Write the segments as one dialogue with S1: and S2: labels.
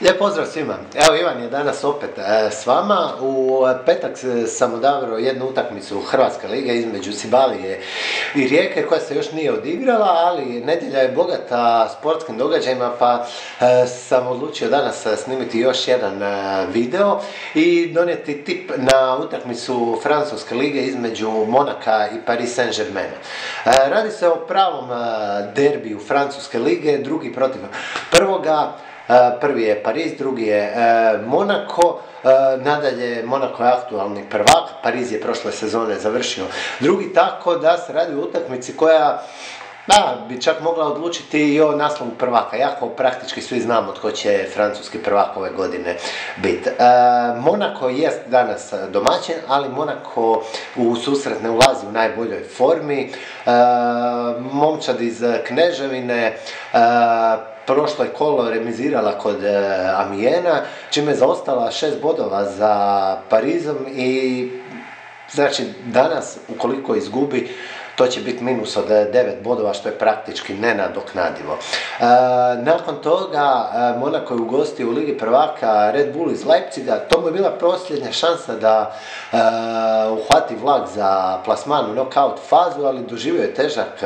S1: Lijep pozdrav svima. Evo Ivan je danas opet s vama. U petak sam odabrao jednu utakmicu Hrvatske lige između Cibalije i Rijeke koja se još nije odigrala, ali nedjelja je bogata sportskim događajima pa sam odlučio danas snimiti još jedan video i donijeti tip na utakmicu Francuske lige između Monaka i Paris Saint-Germaina. Radi se o pravom derbiju Francuske lige, drugi protiv prvoga. Prvi je Pariz, drugi je Monako, nadalje Monako je aktualni prvak, Pariz je prošle sezone završio drugi, tako da se radi o utakmici koja bi čak mogla odlučiti i o naslovu prvaka, jako praktički svi znamo tko će francuski prvak ove godine biti. Monako jest danas domaćin, ali Monako u susret ne ulazi u najboljoj formi. Momčad iz Kneževine prošlo je kolo remizirala kod Amiena, čime je zaostala 6 bodova za Parizom i znači danas ukoliko izgubi to će biti minus od 9 bodova, što je praktički nenadoknadivo. Nakon toga Monako je ugostio u Ligi prvaka Red Bull iz Leipziga. To mu je bila posljednja šansa da uhvati vlak za plasman u knockout fazu, ali doživio je težak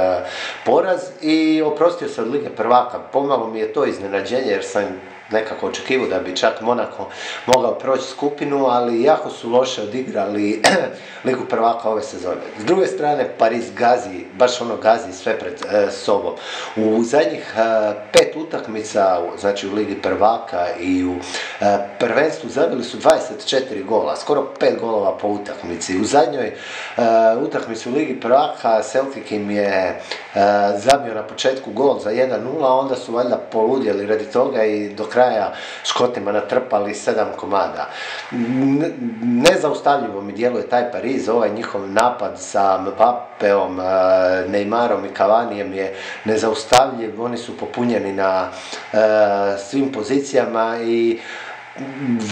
S1: poraz i oprostio se od Lige prvaka. Pomalo mi je to iznenađenje jer sam nekako očekivao da bi čak Monako mogao proći skupinu, ali jako su loše odigrali Ligu prvaka ove sezone. S druge strane, Pariz gazi, baš ono gazi sve pred sobom. U zadnjih 5 utakmica, znači u Ligi prvaka i u prvenstvu zabili su 24 gola, skoro 5 golova po utakmici. U zadnjoj utakmici u Ligi prvaka Celtic im je zabio na početku gol za 1-0, onda su valjda poludjeli radi toga i do kraja Škotima natrpali 7 komada. Nezaustavljivo mi djeluje taj Pariz, ovaj njihov napad sa Mbappeom, Neymarom i Cavanijem je nezaustavljiv, oni su popunjeni na svim pozicijama i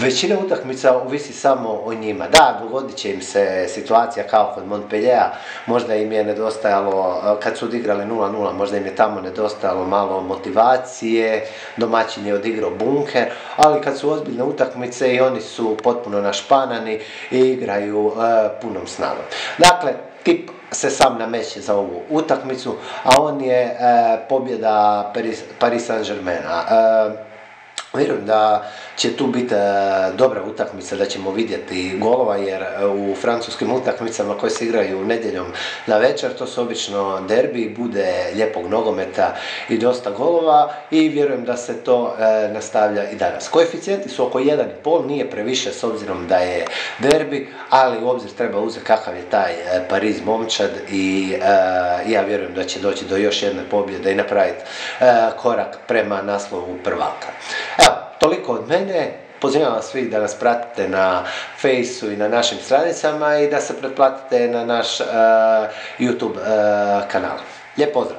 S1: većina utakmica ovisi samo o njima. Da, dogodit će im se situacija kao kod Montpelliera, možda im je nedostajalo, kad su odigrali 0-0, možda im je tamo nedostajalo malo motivacije, domaćin je odigrao bunker, ali kad su ozbiljne utakmice i oni su potpuno našpanani i igraju punom snagom. Dakle, tip se sam nameće za ovu utakmicu, a on je pobjeda Paris Saint-Germaina. Vjerujem da će tu biti dobra utakmica, da ćemo vidjeti golova, jer u francuskim utakmicama koje se igraju nedjeljom na večer, to su obično derbi, bude lijepog nogometa i dosta golova i vjerujem da se to nastavlja i danas. Koeficijenti su oko 1,5, nije previše s obzirom da je derbi, ali u obzir treba uzeti kakav je taj Pariz momčad i ja vjerujem da će doći do još jedne pobjede i napraviti korak prema naslovu prvaka. Evo, toliko od mene. Pozivam vas svih da nas pratite na Fejsu i na našim stranicama i da se pretplatite na naš YouTube kanal. Lijep pozdrav!